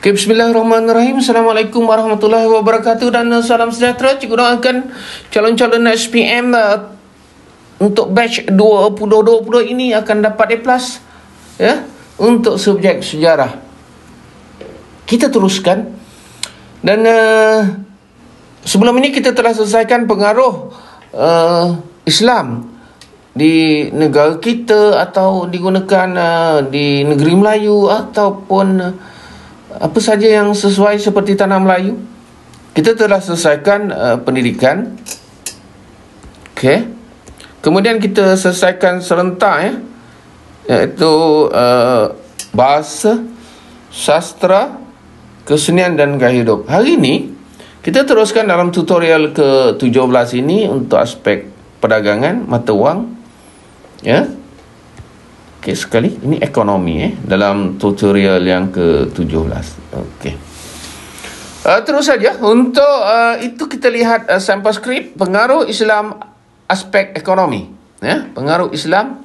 Okay, bismillahirrahmanirrahim. Assalamualaikum warahmatullahi wabarakatuh dan salam sejahtera. Cikgu doakan calon-calon SPM untuk batch 2020 ini akan dapat A+, ya, untuk subjek sejarah. Kita teruskan dan sebelum ini kita telah selesaikan pengaruh Islam di negara kita atau digunakan di negeri Melayu ataupun apa saja yang sesuai seperti tanah Melayu. Kita telah selesaikan pendidikan. Okey. Kemudian kita selesaikan serentak, ya, iaitu bahasa, sastra, kesenian dan gaya hidup. Hari ini kita teruskan dalam tutorial ke-17 ini untuk aspek perdagangan, mata wang, ya. Okey, sekali ini ekonomi, dalam tutorial yang ke-17. Okey. Terus saja untuk itu kita lihat sampel skrip pengaruh Islam aspek ekonomi, ya. Pengaruh Islam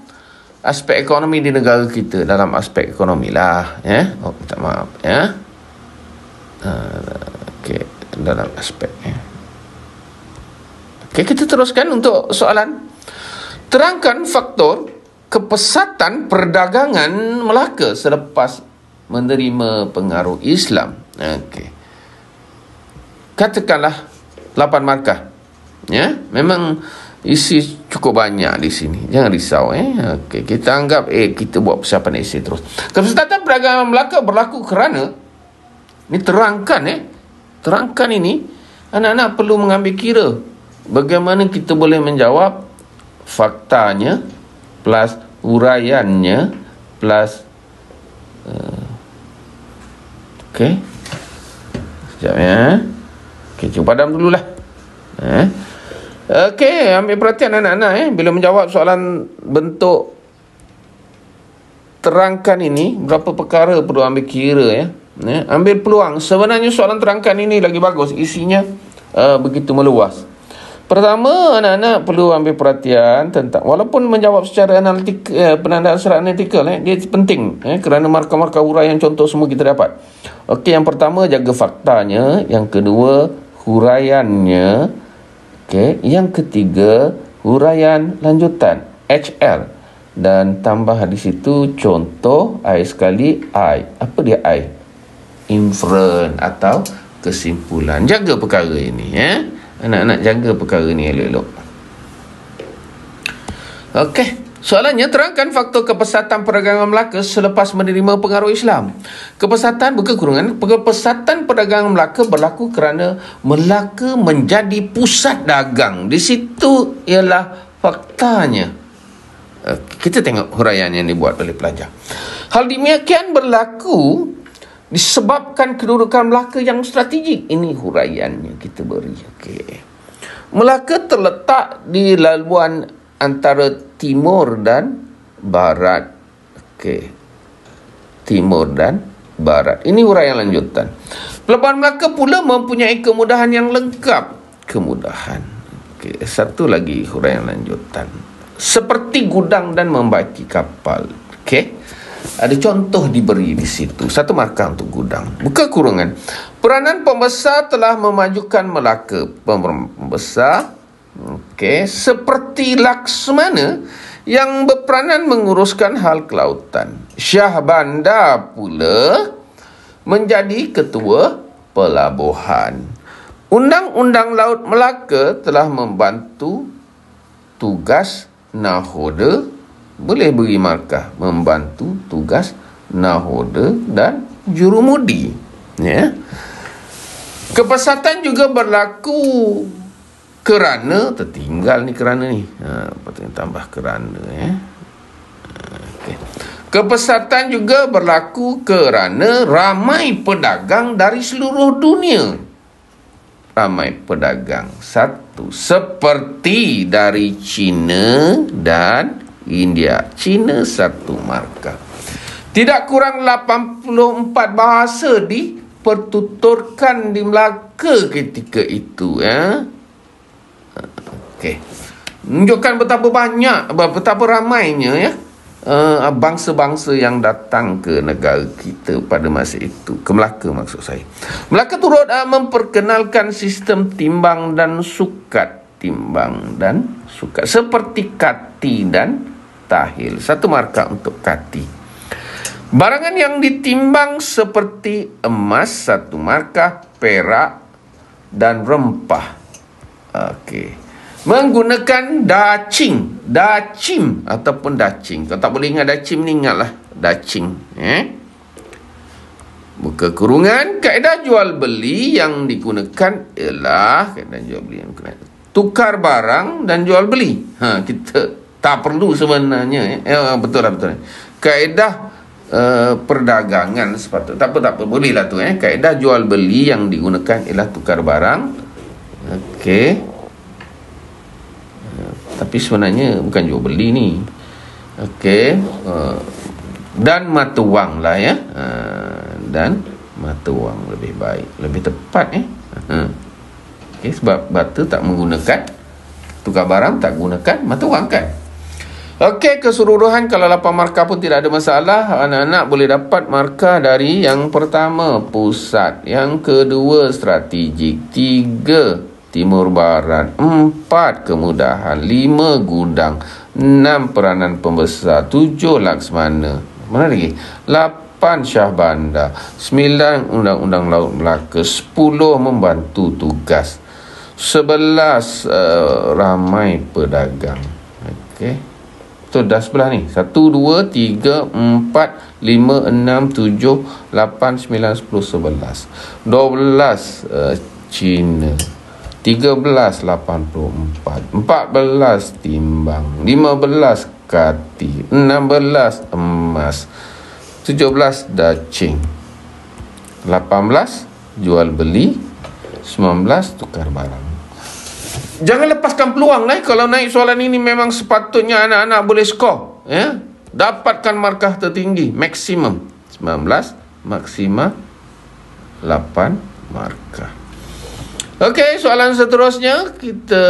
aspek ekonomi di negara kita dalam aspek ekonomi lah, ya. Oh, minta maaf, ya. Okey, dalam aspek, ya. Okey, kita teruskan untuk soalan. Terangkan faktor kepesatan perdagangan Melaka selepas menerima pengaruh Islam. Okey. Katakanlah 8 markah. Ya, memang isi cukup banyak di sini. Jangan risau, Okey, kita anggap kita buat persiapan isi terus. Kepesatan perdagangan Melaka berlaku kerana ni terangkan, terangkan ini anak-anak perlu mengambil kira bagaimana kita boleh menjawab faktanya plus huraiannya plus okey. Sekejap, ya. Okey, cuba padam dululah. Okey, ambil perhatian anak-anak, bila menjawab soalan bentuk terangkan ini, berapa perkara perlu ambil kira, ya. Ambil peluang. Sebenarnya soalan terangkan ini lagi bagus, isinya begitu meluas. Pertama, anak-anak perlu ambil perhatian tentang, walaupun menjawab secara analitik, penandaan secara analitikal, dia penting, kerana markah-markah huraian contoh semua kita dapat. Okey, yang pertama jaga faktanya, yang kedua huraiannya, okey, yang ketiga huraian lanjutan HL, dan tambah di situ contoh I sekali I. Apa dia I? Inference atau kesimpulan. Jaga perkara ini, anak-anak jaga perkara ni elok-elok. Okey, soalannya terangkan faktor kepesatan perdagangan Melaka selepas menerima pengaruh Islam. Kepesatan berkekurungan, kepesatan perdagangan Melaka berlaku kerana Melaka menjadi pusat dagang. Di situ ialah faktanya. Kita tengok huraian yang dibuat oleh pelajar. Hal demikian berlaku disebabkan kedudukan Melaka yang strategik. Ini huraiannya kita beri. Okey. Melaka terletak di laluan antara timur dan barat. Okey. Timur dan barat. Ini huraian lanjutan. Pelabuhan Melaka pula mempunyai kemudahan yang lengkap. Kemudahan. Okey, satu lagi huraian lanjutan. Seperti gudang dan membaiki kapal. Okey. Ada contoh diberi di situ. Satu markah untuk gudang. Buka kurungan. Peranan pembesar telah memajukan Melaka. Pembesar, okey, seperti Laksmana yang berperanan menguruskan hal kelautan. Syah Bandar pula menjadi ketua pelabuhan. Undang-undang Laut Melaka telah membantu tugas nahoda. Boleh beri markah membantu tugas nahoda dan jurumudi, ya. Kepesatan juga berlaku kerana tertinggal ni kerana ni. Patutnya tambah kerana, ya. Okay. Kepesatan juga berlaku kerana ramai pedagang dari seluruh dunia. Ramai pedagang. Satu, seperti dari China dan India. China satu markah. Tidak kurang 84 bahasa dipertuturkan di Melaka ketika itu, ya. Okey. Menunjukkan betapa banyak, betapa ramainya, ya, bangsa-bangsa yang datang ke negara kita pada masa itu, ke Melaka maksud saya. Melaka turut memperkenalkan sistem timbang dan sukat, seperti kati dan tahil. 1 markah untuk kati. Barangan yang ditimbang seperti emas 1 markah, perak dan rempah. Okey. Menggunakan dacing ataupun dacing. Kalau tak boleh ingat dacing ni, ingatlah dacing. Buka kurungan, kaedah jual beli yang digunakan ialah kaedah jual beli yang digunakan tukar barang dan jual beli. Kita tak perlu sebenarnya. Betul. Kaedah perdagangan sepatutnya. Tak apa, bolehlah tu. Kaedah jual beli yang digunakan ialah tukar barang. Okey. Tapi sebenarnya bukan jual beli ni. Okey. Dan mata wang lah ya. Dan mata wang lebih baik, lebih tepat. Okey, sebab batu tak menggunakan tukar barang, tak gunakan mata wang kan. Okey, keseluruhan kalau 8 markah pun tidak ada masalah. Anak-anak boleh dapat markah dari yang pertama pusat, yang kedua strategik, 3 timur barat, 4 kemudahan, 5 gudang, 6 peranan pembesar, 7 laksmana, mana lagi, 8 syah bandar, 9 undang-undang laut Melaka, 10 membantu tugas, 11 ramai pedagang. Okey, tu dah sebelah ni. 1, 2, 3, 4, 5, 6, 7, 8, 9, 10, 11, 12 Cina, 1384, 14 timbang, 15 kati, 16 emas, 17 dacing, 18 jual beli, 19 tukar barang. Jangan lepaskan peluang lah. Kalau naik soalan ini memang sepatutnya anak-anak boleh skor, ya. Dapatkan markah tertinggi, maksimum 19, maksimal 8 markah. Okey, soalan seterusnya kita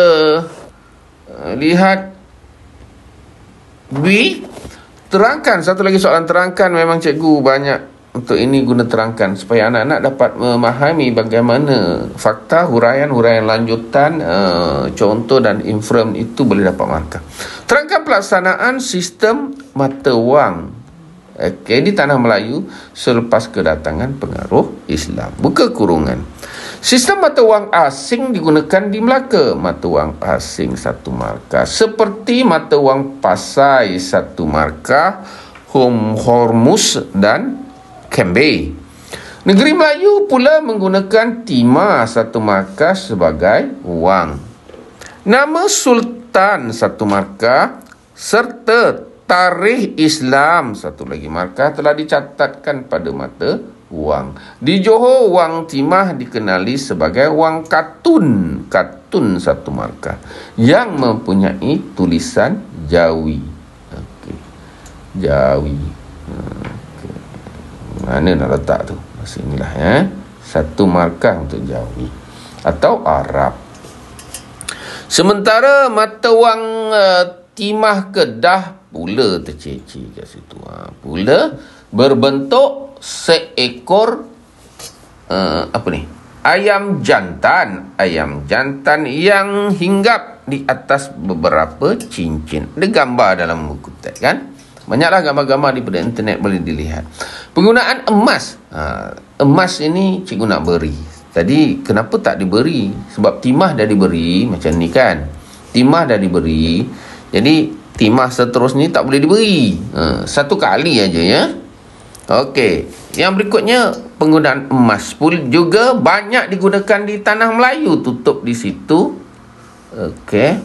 lihat B. Terangkan, satu lagi soalan terangkan. Memang cikgu banyak untuk ini guna terangkan supaya anak-anak dapat memahami bagaimana fakta, huraian lanjutan, contoh dan inference itu boleh dapat markah. Terangkan pelaksanaan sistem mata wang di tanah Melayu selepas kedatangan pengaruh Islam. Buka kurungan. Sistem mata wang asing digunakan di Melaka. Mata wang asing 1 markah. Seperti mata wang Pasai 1 markah, Hormuz dan Cambay. Negeri Melayu pula menggunakan timah 1 markah sebagai wang. Nama Sultan 1 markah serta tarikh Islam 1 lagi markah telah dicatatkan pada mata wang. Di Johor, wang timah dikenali sebagai wang katun 1 markah yang mempunyai tulisan Jawi. Okey. Jawi. Okey. Mana nak letak tu? Sinilah ya. 1 markah untuk Jawi atau Arab. Sementara mata wang timah Kedah pula tercecil kat situ. Pula berbentuk seekor ayam jantan yang hinggap di atas beberapa cincin. Ada gambar dalam buku teks kan. Banyaklah gambar-gambar daripada internet boleh dilihat. Penggunaan emas. Emas ini cikgu nak beri. Tadi kenapa tak diberi? Sebab timah dah diberi macam ni kan. Timah dah diberi. Jadi timah seterusnya tak boleh diberi. 1 kali aja ya. Okey, yang berikutnya penggunaan emas pun juga banyak digunakan di tanah Melayu, tutup di situ. Okey.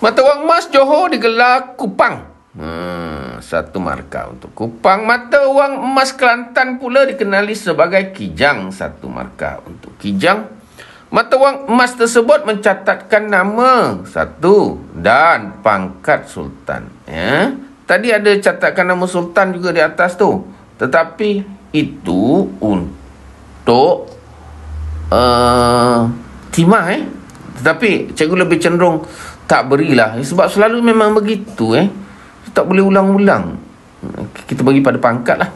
Mata wang emas Johor digelar Kupang. 1 markah untuk Kupang. Mata wang emas Kelantan pula dikenali sebagai Kijang. 1 markah untuk Kijang. Mata wang emas tersebut mencatatkan nama 1 dan pangkat Sultan. Ya. Tadi ada catatkan nama Sultan juga di atas tu. Tetapi itu untuk timah Tetapi cikgu lebih cenderung tak berilah. Sebab selalu memang begitu Tak boleh ulang-ulang. Kita bagi pada pangkat lah.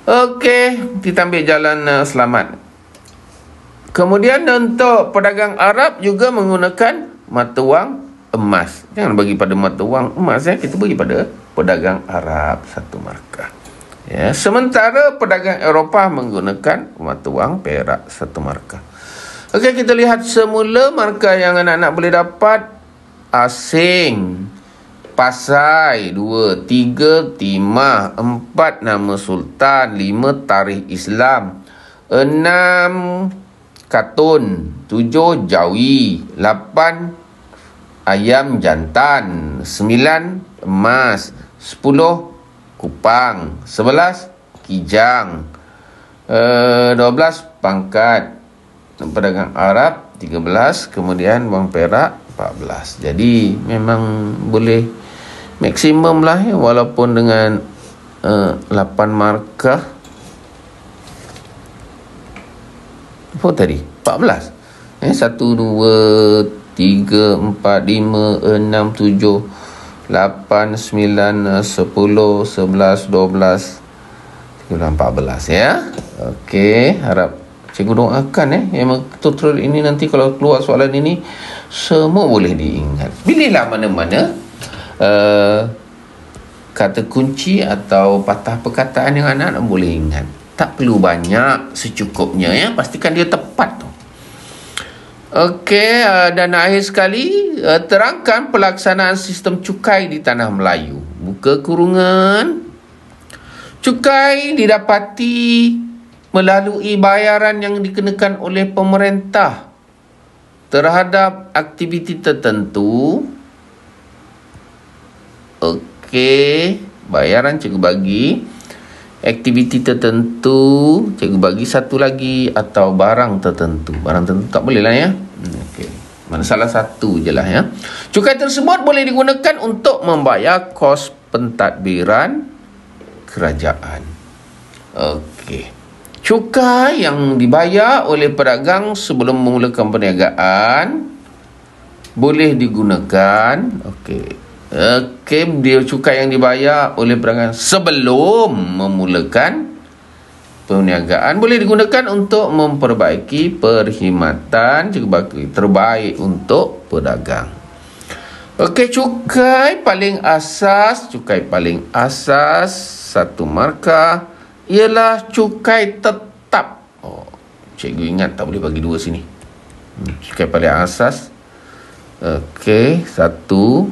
Okey, kita ambil jalan selamat. Kemudian untuk pedagang Arab juga menggunakan mata wang emas. Jangan bagi pada mata wang emas, kita bagi pada pedagang Arab 1 markah. Ya, sementara pedagang Eropah menggunakan mata wang perak 1 markah. Okey, kita lihat semula markah yang anak-anak boleh dapat. Asing, Pasai 2, 3 Timah, 4 nama Sultan, 5 tarikh Islam, 6 Katun, 7 Jawi, 8 ayam jantan, 9 emas, 10 kupang, 11 kijang, 12 pangkat. Pedagang Arab 13, kemudian wang perak 14. Jadi memang boleh maksimum lah ya, walaupun dengan 8 markah. Apa tadi? 14. 1, 2, 3, 4, 5, 6, 7, 8, 9, 10, 11, 12, 14 ya. Okey, harap cikgu doakan yang tutorial ini nanti kalau keluar soalan ini semua boleh diingat. Pilihlah mana-mana kata kunci atau patah perkataan yang anak-anak boleh ingat. Tak perlu banyak, secukupnya ya. Pastikan dia tepat tu. Okey, dan akhir sekali terangkan pelaksanaan sistem cukai di tanah Melayu. Buka kurungan. Cukai didapati melalui bayaran yang dikenakan oleh pemerintah terhadap aktiviti tertentu. Okey, bayaran cikgu bagi. Aktiviti tertentu cikgu bagi satu lagi, atau barang tertentu. Barang tertentu tak boleh lah ya. Okey, mana salah satu je lah ya. Cukai tersebut boleh digunakan untuk membayar kos pentadbiran kerajaan. Okey, cukai yang dibayar oleh pedagang sebelum memulakan perniagaan boleh digunakan. Okey, dia cukai yang dibayar oleh pedagang sebelum memulakan perniagaan boleh digunakan untuk memperbaiki perkhidmatan terbaik untuk pedagang. Okey, cukai paling asas 1 markah ialah cukai tetap. Cikgu ingat tak boleh bagi 2 sini. Cukai paling asas. Okey, 1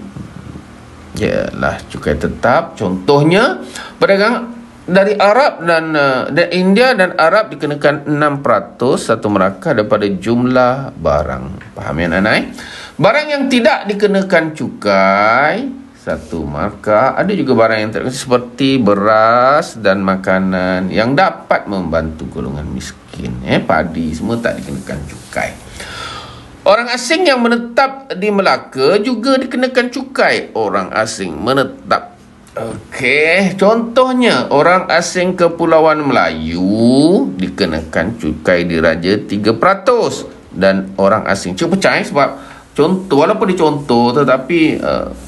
ialah cukai tetap. Contohnya, pedagang dari Arab dan India dan Arab dikenakan 6% 1 markah daripada jumlah barang. Faham ya anak-anak? Barang yang tidak dikenakan cukai 1 markah. Ada juga barang yang terkena seperti beras dan makanan yang dapat membantu golongan miskin. Padi semua tak dikenakan cukai. Orang asing yang menetap di Melaka juga dikenakan cukai. Orang asing menetap. Okey, contohnya orang asing Kepulauan Melayu dikenakan cukai diraja 3%. Dan orang asing, cuba percaya sebab contoh, walaupun dicontoh tetapi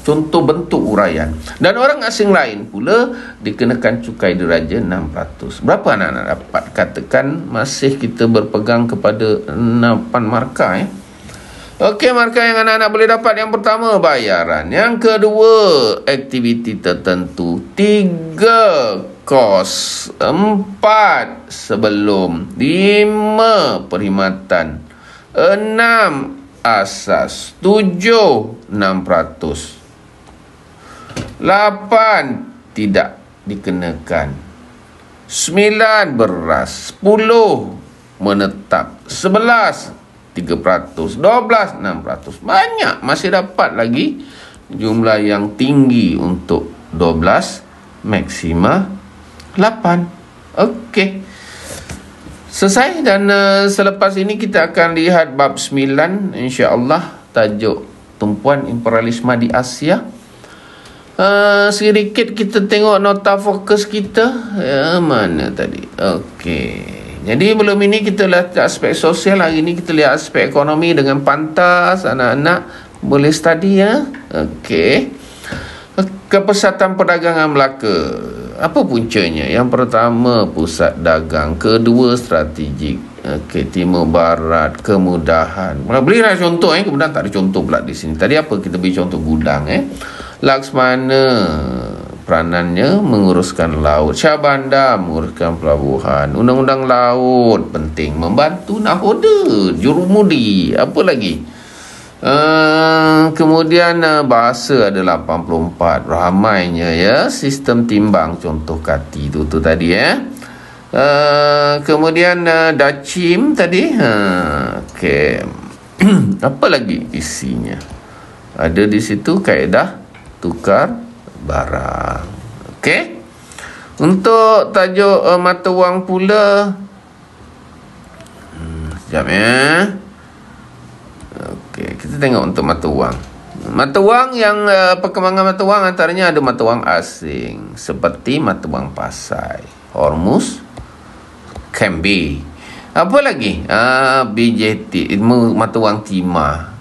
contoh bentuk uraian. Dan orang asing lain pula dikenakan cukai diraja 6%. Berapa anak-anak dapat? Katakan masih kita berpegang kepada 8 markah. Okey, markah yang anak-anak boleh dapat. Yang pertama, bayaran. Yang kedua, aktiviti tertentu. 3, kos. 4, sebelum. 5, perkhidmatan. 6, asas. 7, 6%. 8, tidak dikenakan. 9, beras. 10, menetap. 11, 3%. 12, 6%. Banyak. Masih dapat lagi jumlah yang tinggi untuk 12, maksima 8. Okey, selesai. Dan selepas ini kita akan lihat bab 9, insya-Allah, tajuk tumpuan imperialisme di Asia. Sedikit kita tengok nota fokus kita. Mana tadi? Okey, jadi belum ini kita lihat aspek sosial. Hari ini kita lihat aspek ekonomi dengan pantas. Anak-anak boleh study ya. Okey. Kepesatan Perdagangan Melaka. Apa puncanya? Yang pertama, pusat dagang. Kedua, strategik. Timur Barat, kemudahan. Berilah contoh, kemudian tak ada contoh pula di sini. Tadi apa kita beri contoh gudang, Laksmana, peranannya menguruskan laut. Syah Bandar menguruskan pelabuhan. Undang-undang laut penting, membantu nahoda, jurumudi. Apa lagi? Kemudian bahasa ada 84, ramainya sistem timbang, contoh Kati tu tadi kemudian Dacim tadi okey. Apa lagi isinya? Ada di situ kaedah tukar barang. Okey. Untuk tajuk mata wang pula, sekejap okey, kita tengok untuk mata wang. Mata wang yang perkembangan mata wang antaranya ada mata wang asing seperti mata wang Pasai, Hormuz, Cambi. Apa lagi? BJT, mata wang timah.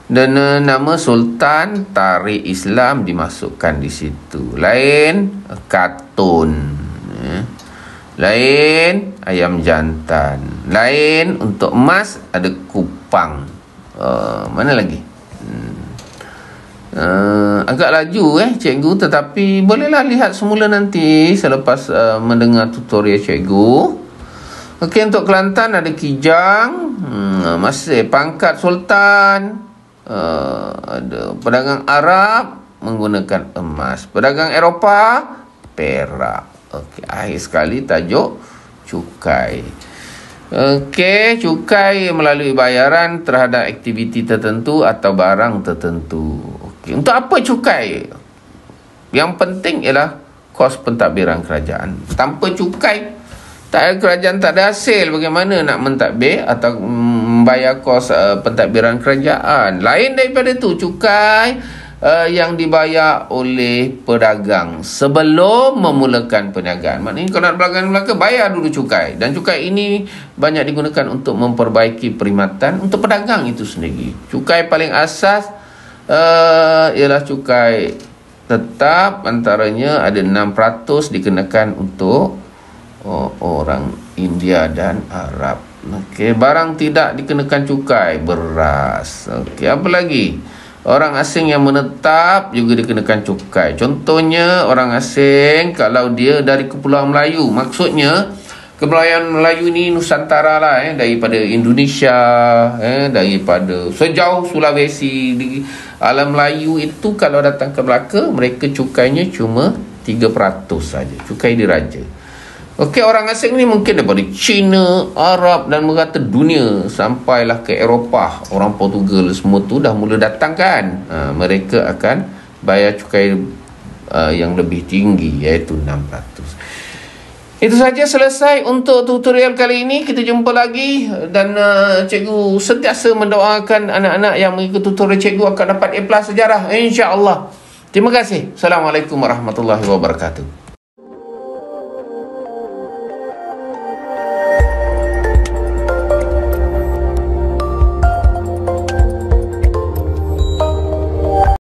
Dan nama Sultan Tarik Islam dimasukkan di situ. Lain katun. Lain ayam jantan. Lain untuk emas ada kupang. Mana lagi? Agak laju cikgu, tetapi bolehlah lihat semula nanti selepas mendengar tutorial cikgu. Okey, untuk Kelantan ada Kijang, masih pangkat Sultan, ada pedagang Arab menggunakan emas, pedagang Eropah perak. Okey, akhir sekali tajuk cukai. Okey, cukai melalui bayaran terhadap aktiviti tertentu atau barang tertentu. Okey, untuk apa cukai? Yang penting ialah kos pentadbiran kerajaan. Tanpa cukai, tak ada kerajaan, tak ada hasil. Bagaimana nak mentadbir atau membayar kos pentadbiran kerajaan? Lain daripada tu, cukai yang dibayar oleh pedagang sebelum memulakan perniagaan. Maknanya kalau nak berdagang di Melaka, bayar dulu cukai. Dan cukai ini banyak digunakan untuk memperbaiki perkhidmatan untuk pedagang itu sendiri. Cukai paling asas ialah cukai tetap, antaranya ada 6% dikenakan untuk orang India dan Arab. Okey, barang tidak dikenakan cukai, beras. Okey, apa lagi? Orang asing yang menetap juga dikenakan cukai. Contohnya orang asing kalau dia dari Kepulauan Melayu, maksudnya Kepulauan Melayu ni Nusantara lah, daripada Indonesia, daripada sejauh Sulawesi, di alam Melayu itu, kalau datang ke Melaka, mereka cukainya cuma 3% saja, cukai diraja. Okey, orang asing ni mungkin daripada China, Arab dan merata dunia, sampailah ke Eropah. Orang Portugal semua tu dah mula datang kan. Mereka akan bayar cukai yang lebih tinggi, iaitu 6%. Itu saja, selesai untuk tutorial kali ini. Kita jumpa lagi. Dan cikgu sentiasa mendoakan anak-anak yang mengikuti tutorial cikgu akan dapat A+ sejarah, insya-Allah. Terima kasih. Assalamualaikum warahmatullahi wabarakatuh.